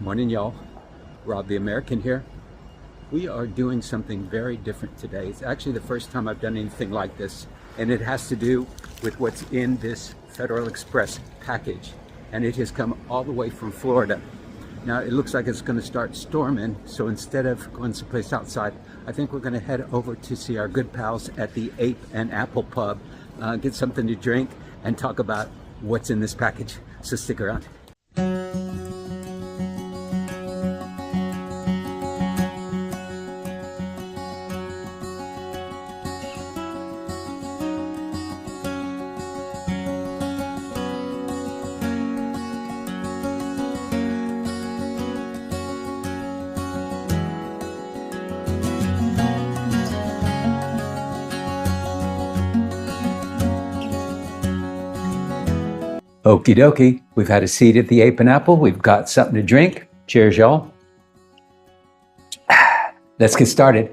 Morning, y'all. Rob the American here. We are doing something very different today. It's actually the first time I've done anything like this, and it has to do with what's in this Federal Express package. And it has come all the way from Florida. Now it looks like it's going to start storming, so instead of going someplace outside, I think we're going to head over to see our good pals at the Ape and Apple Pub, get something to drink, and talk about what's in this package. So stick around. Okie dokie, we've had a seat at the Ape and Apple. We've got something to drink. Cheers, y'all. Let's get started.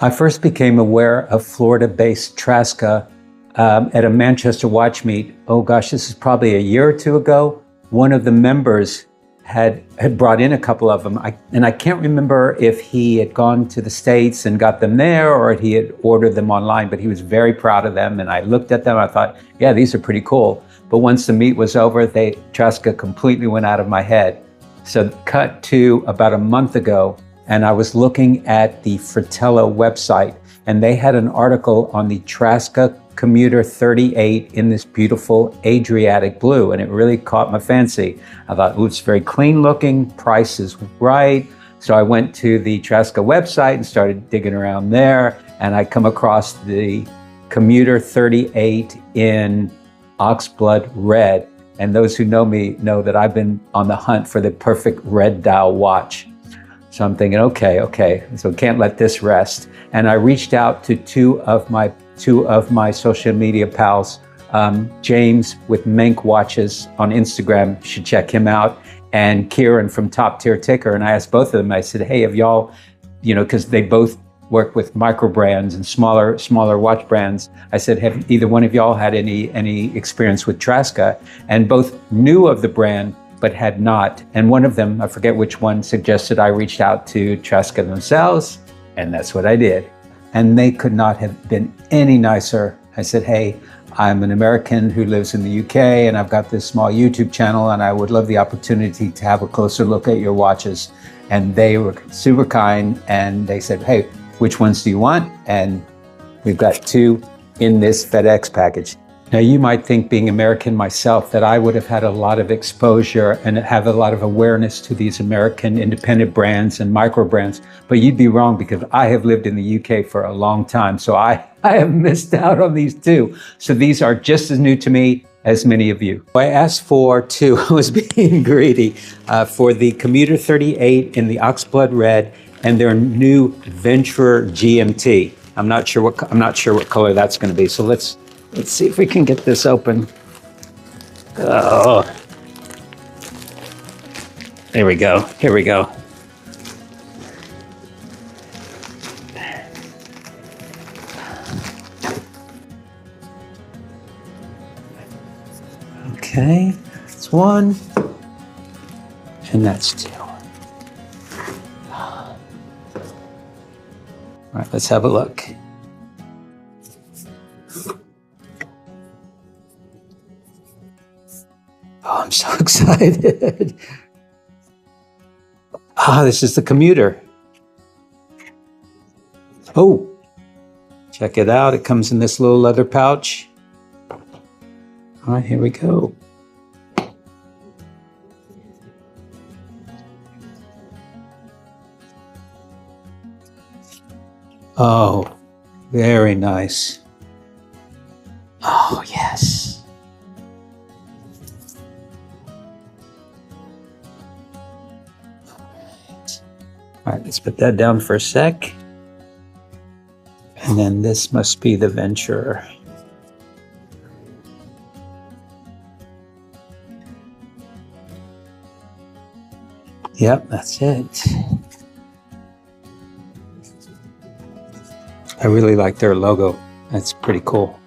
I first became aware of Florida-based Traska at a Manchester watch meet. Oh gosh, this is probably a year or two ago. One of the members had brought in a couple of them. I can't remember if he had gone to the States and got them there or he had ordered them online, but he was very proud of them. And I looked at them, I thought, yeah, these are pretty cool. But once the meet was over, Traska completely went out of my head. So cut to about a month ago, and I was looking at the Fratello website, and they had an article on the Traska Commuter 38 in this beautiful Adriatic blue, and it really caught my fancy. I thought, ooh, it's very clean looking, price is right. So I went to the Traska website and started digging around there, and I come across the Commuter 38 in Oxblood red. And those who know me know that I've been on the hunt for the perfect red dial watch. So I'm thinking, okay, so can't let this rest. And I reached out to two of my social media pals, James with Menk Watches on Instagram, you should check him out, and Kieran from Top Tier Ticker. And I asked both of them, I said, hey, have y'all, because they both work with micro brands and smaller watch brands. I said, have either one of y'all had any experience with Traska? And both knew of the brand, but had not. And one of them, I forget which one, suggested I reached out to Traska themselves, and that's what I did. And they could not have been any nicer. I said, hey, I'm an American who lives in the UK, and I've got this small YouTube channel, and I would love the opportunity to have a closer look at your watches. And they were super kind, and they said, hey, which ones do you want? And we've got two in this FedEx package. Now, you might think, being American myself, that I would have had a lot of exposure and have a lot of awareness to these American independent brands and micro brands, but you'd be wrong, because I have lived in the UK for a long time, so I have missed out on these too. So these are just as new to me as many of you. I asked for two, I was being greedy, for the Commuter 38 in the Oxblood red and their new Venturer GMT. I'm not sure what color that's going to be. So let's see if we can get this open. Oh, there we go. Here we go. Okay, that's one, and that's two. All right, let's have a look. Oh, I'm so excited. This is the Commuter. Oh, check it out. It comes in this little leather pouch. All right, here we go. Oh, very nice. Oh, yes. All right, let's put that down for a sec. And then this must be the Venturer. Yep, that's it. I really like their logo. That's pretty cool.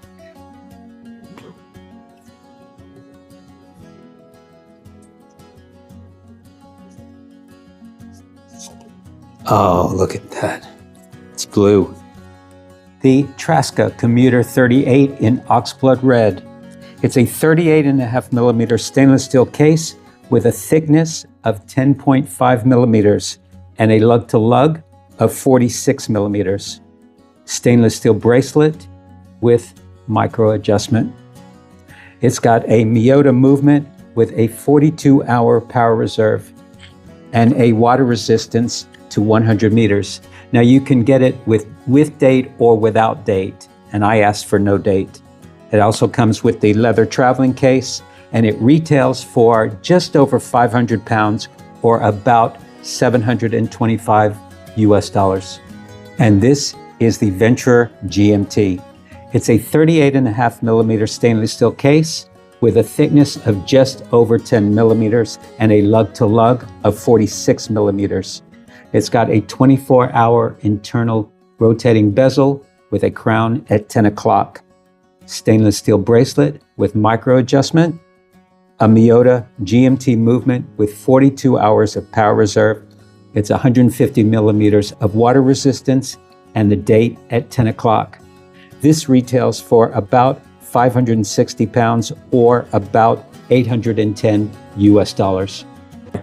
Oh, look at that. It's blue. The Traska Commuter 38 in oxblood red. It's a 38.5 millimeter stainless steel case with a thickness of 10.5 millimeters and a lug-to-lug of 46 millimeters. Stainless steel bracelet with micro adjustment. It's got a Miyota movement with a 42-hour power reserve and a water resistance to 100 meters. Now you can get it with date or without date, and I asked for no date. It also comes with the leather traveling case, and it retails for just over 500 pounds or about 725 US dollars. And this is the Venturer GMT. It's a 38.5 millimeter stainless steel case with a thickness of just over 10 millimeters and a lug-to-lug of 46 millimeters. It's got a 24-hour internal rotating bezel with a crown at 10 o'clock. Stainless steel bracelet with micro adjustment. A Miyota GMT movement with 42 hours of power reserve. It's 150 millimeters of water resistance and the date at 10 o'clock. This retails for about 560 pounds or about 810 US dollars.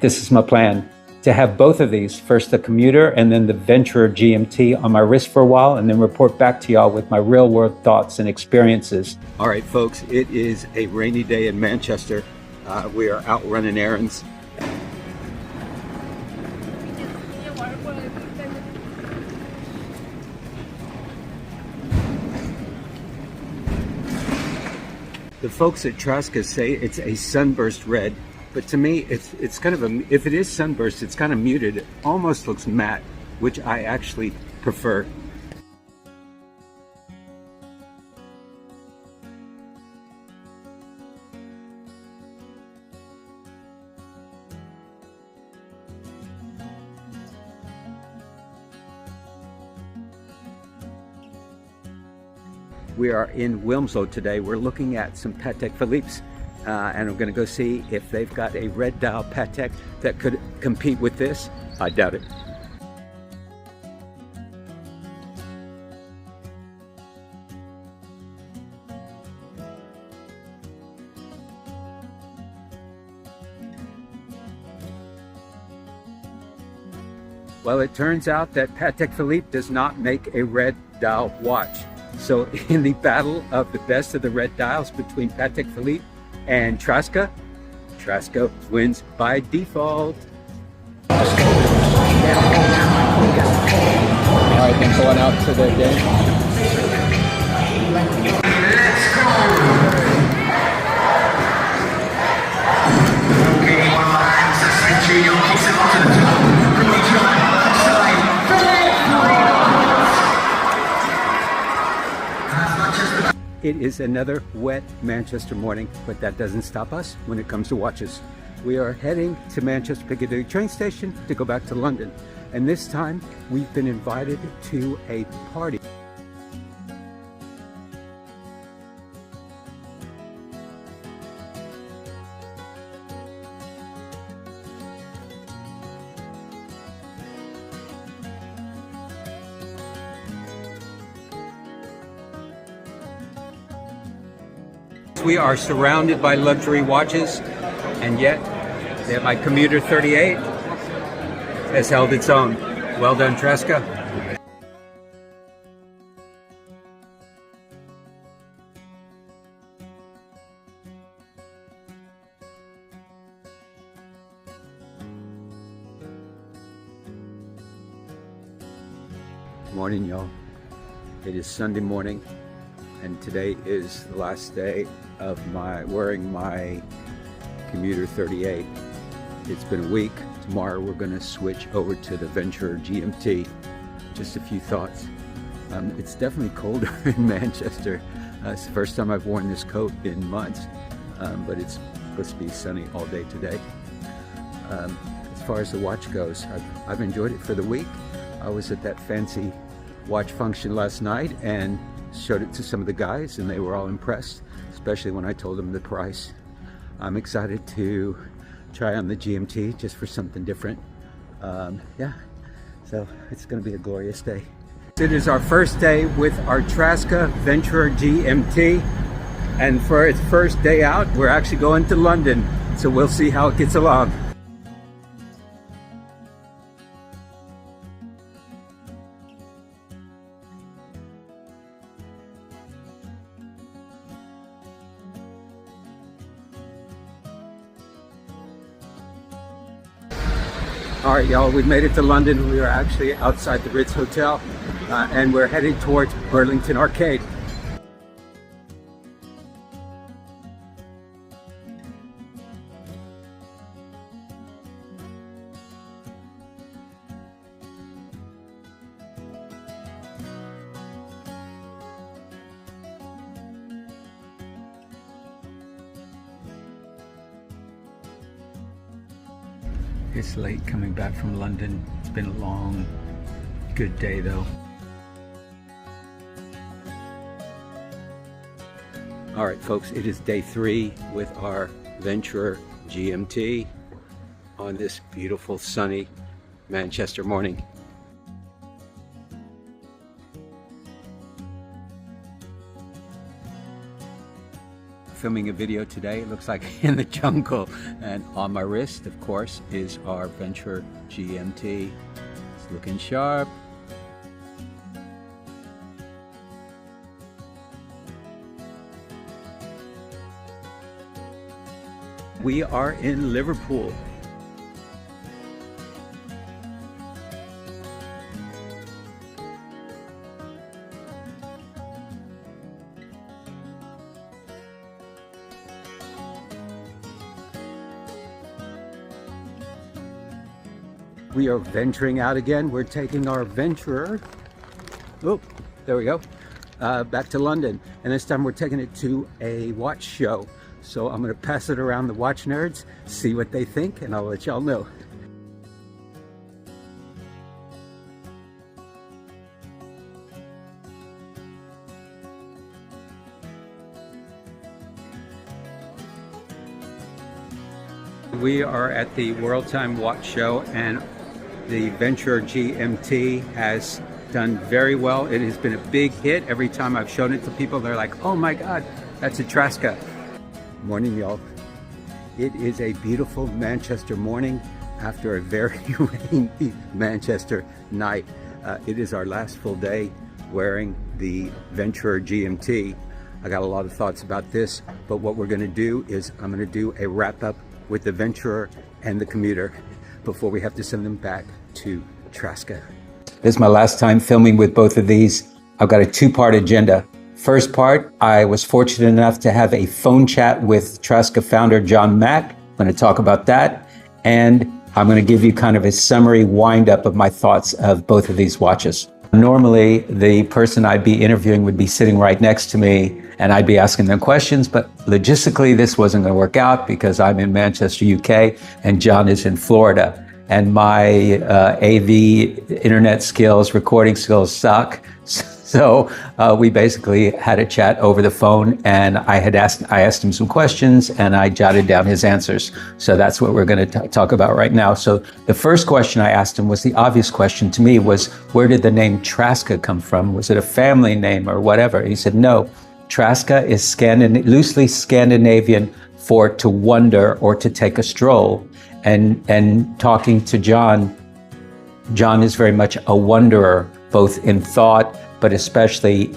This is my plan, to have both of these, first the Commuter and then the Venturer GMT on my wrist for a while, and then report back to y'all with my real world thoughts and experiences. All right, folks, it is a rainy day in Manchester. We are out running errands. The folks at Traska say it's a sunburst red, but to me it's kind of if it is sunburst, it's kind of muted. It almost looks matte, which I actually prefer. We are in Wilmslow today. We're looking at some Patek Philippe's, and I'm going to go see if they've got a red dial Patek that could compete with this. I doubt it. Well, it turns out that Patek Philippe does not make a red dial watch. So in the battle of the best of the red dials between Patek Philippe and Traska, Traska wins by default. All right, then going out to the game. Let's go! Okay, one more hands, a century, you'll kick it onto the top. Really try, outside. It is another wet Manchester morning, but that doesn't stop us when it comes to watches. We are heading to Manchester Piccadilly train station to go back to London. And this time we've been invited to a party. We are surrounded by luxury watches, and yet my Commuter 38 has held its own. Well done, Traska. Morning, y'all. It is Sunday morning, and today is the last day of wearing my Commuter 38. It's been a week. Tomorrow we're going to switch over to the Venturer GMT. Just a few thoughts. It's definitely colder in Manchester. It's the first time I've worn this coat in months, but it's supposed to be sunny all day today. As far as the watch goes, I've enjoyed it for the week. I was at that fancy watch function last night and showed it to some of the guys, and they were all impressed, especially when I told them the price. I'm excited to try on the GMT just for something different. Yeah, So it's going to be a glorious day. It is our first day with our Traska Venturer GMT. And for its first day out, we're actually going to London. So we'll see how it gets along. All right, y'all, we made it to London. We are actually outside the Ritz Hotel, and we're heading towards Burlington Arcade. It's late coming back from London. It's been a long, good day though. All right, folks, it is day 3 with our Venturer GMT on this beautiful sunny Manchester morning. Filming a video today, it looks like in the jungle, and on my wrist of course is our Venturer GMT. It's looking sharp. We are in Liverpool. We are venturing out again. We're taking our Venturer, oh, there we go, back to London. And this time we're taking it to a watch show. So I'm gonna pass it around the watch nerds, see what they think, and I'll let y'all know. We are at the World Time Watch Show, and the Venturer GMT has done very well. It has been a big hit. Every time I've shown it to people, they're like, oh my God, that's a Traska. Morning, y'all. It is a beautiful Manchester morning after a very rainy Manchester night. It is our last full day wearing the Venturer GMT. I got a lot of thoughts about this, but what we're gonna do is I'm gonna do a wrap up with the Venturer and the Commuter before we have to send them back to Traska. This is my last time filming with both of these. I've got a 2-part agenda. First part, I was fortunate enough to have a phone chat with Traska founder Jon Mack. I'm going to talk about that, and I'm going to give you kind of a summary wind-up of my thoughts of both of these watches. Normally, the person I'd be interviewing would be sitting right next to me, and I'd be asking them questions, but logistically, this wasn't going to work out because I'm in Manchester, UK, and Jon is in Florida. And my AV internet skills, recording skills suck. So we basically had a chat over the phone, and I asked him some questions, and I jotted down his answers. So that's what we're going to talk about right now. So the first question I asked him was the obvious question to me was, where did the name Traska come from? Was it a family name or whatever? He said, no, Traska is loosely Scandinavian for to wander or to take a stroll. And talking to Jon, Jon is very much a wanderer, both in thought, but especially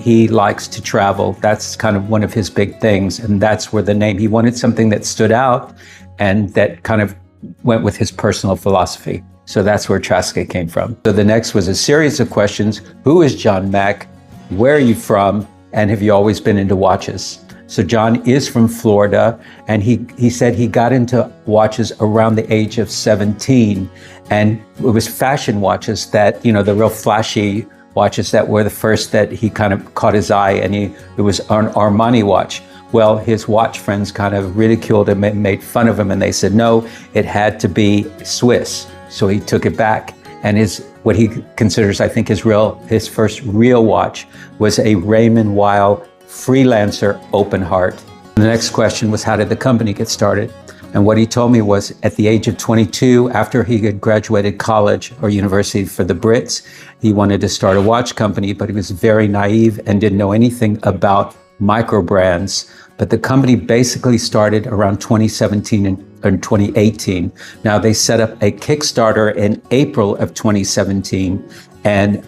he likes to travel. That's kind of one of his big things, and that's where the name, he wanted something that stood out and that kind of went with his personal philosophy. So that's where Traska came from. So the next was a series of questions. Who is Jon Mack? Where are you from? And have you always been into watches? So Jon is from Florida, and he said he got into watches around the age of 17, and it was fashion watches that, you know, the real flashy watches that were the first that he kind of caught his eye, and it was an Armani watch. Well, his watch friends kind of ridiculed him and made fun of him, and they said, no, it had to be Swiss. So he took it back, and what he considers, I think, his first real watch was a Raymond Weil Freelancer Open Heart. The next question was, how did the company get started? And what he told me was at the age of 22, after he had graduated college or university for the Brits, he wanted to start a watch company, but he was very naive and didn't know anything about micro brands. But the company basically started around 2017 and 2018. Now they set up a Kickstarter in April of 2017. And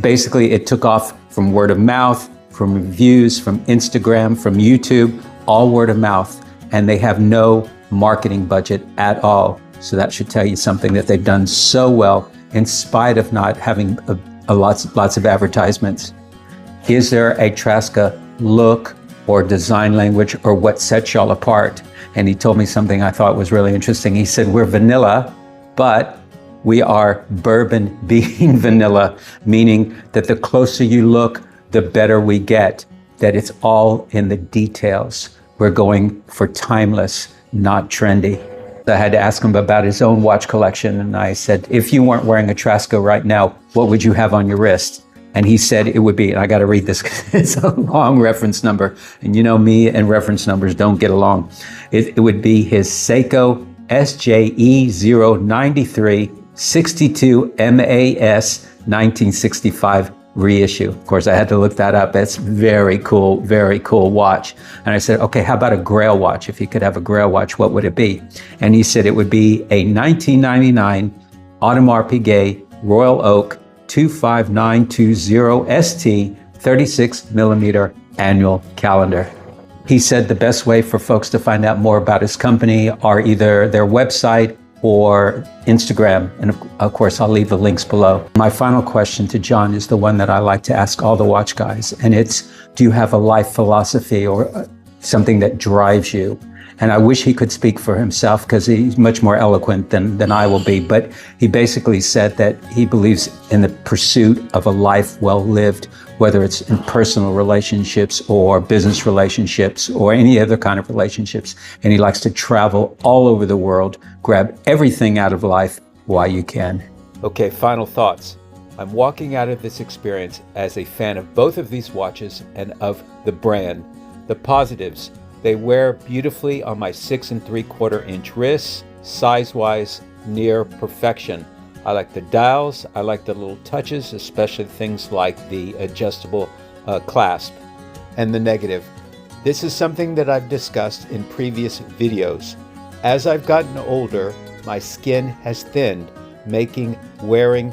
basically it took off from word of mouth, from reviews, from Instagram, from YouTube, all word of mouth. And they have no marketing budget at all. So that should tell you something, that they've done so well in spite of not having lots of advertisements. Is there a Traska look or design language, or what sets y'all apart? And he told me something I thought was really interesting. He said, we're vanilla, but we are bourbon being vanilla, meaning that the closer you look, the better we get, that it's all in the details. We're going for timeless, not trendy. I had to ask him about his own watch collection, and I said, if you weren't wearing a Traska right now, what would you have on your wrist? And he said it would be, and I got to read this, it's a long reference number, and you know me and reference numbers don't get along. It would be his Seiko SJE 093 62 MAS 1965 reissue. Of course, I had to look that up. That's very cool watch. And I said, okay, how about a Grail watch? If you could have a Grail watch, what would it be? And he said it would be a 1999 Audemars Piguet Royal Oak 25920 ST 36 millimeter annual calendar. He said the best way for folks to find out more about his company are either their website or Instagram. And of course, I'll leave the links below. My final question to Jon is the one that I like to ask all the watch guys. And it's, do you have a life philosophy or something that drives you? And I wish he could speak for himself because he's much more eloquent than I will be. But he basically said that he believes in the pursuit of a life well lived, whether it's in personal relationships or business relationships or any other kind of relationships. And he likes to travel all over the world, grab everything out of life while you can. Okay, final thoughts. I'm walking out of this experience as a fan of both of these watches and of the brand. The positives: they wear beautifully on my 6 3/4 inch wrists, size-wise, near perfection. I like the dials, I like the little touches, especially things like the adjustable clasp. And the negative: this is something that I've discussed in previous videos. As I've gotten older, my skin has thinned, making wearing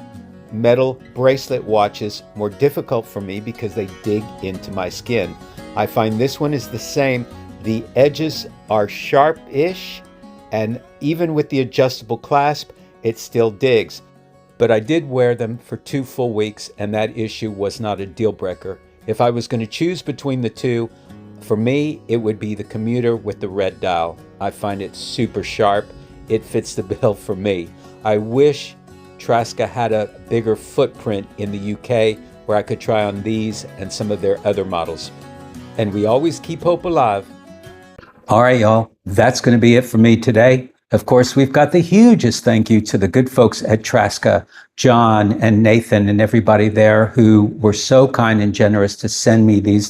metal bracelet watches more difficult for me because they dig into my skin. I find this one is the same. The edges are sharp-ish, and even with the adjustable clasp, it still digs. But I did wear them for 2 full weeks, and that issue was not a deal breaker. If I was going to choose between the two, for me, it would be the Commuter with the red dial. I find it super sharp. It fits the bill for me. I wish Traska had a bigger footprint in the UK where I could try on these and some of their other models. And we always keep hope alive. All right, y'all, that's going to be it for me today. Of course, we've got the hugest thank you to the good folks at Traska, Jon and Nathan and everybody there who were so kind and generous to send me these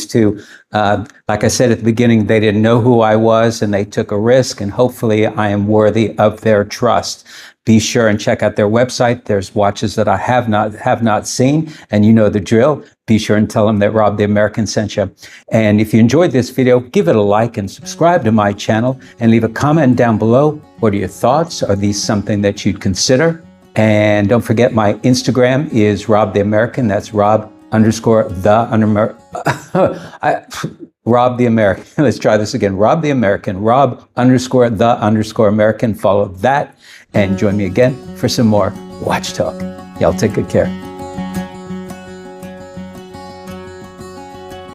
two. Like I said at the beginning, they didn't know who I was and they took a risk, and hopefully I am worthy of their trust. Be sure and check out their website. There's watches that I have not seen, and you know the drill. Be sure and tell them that Rob the American sent you. And if you enjoyed this video, give it a like and subscribe to my channel and leave a comment down below. What are your thoughts? Are these something that you'd consider? And don't forget, my Instagram is Rob the American. That's Rob Rob the American. Let's try this again. Rob the American. Rob_the_American. Follow that and join me again for some more Watch Talk. Y'all take good care.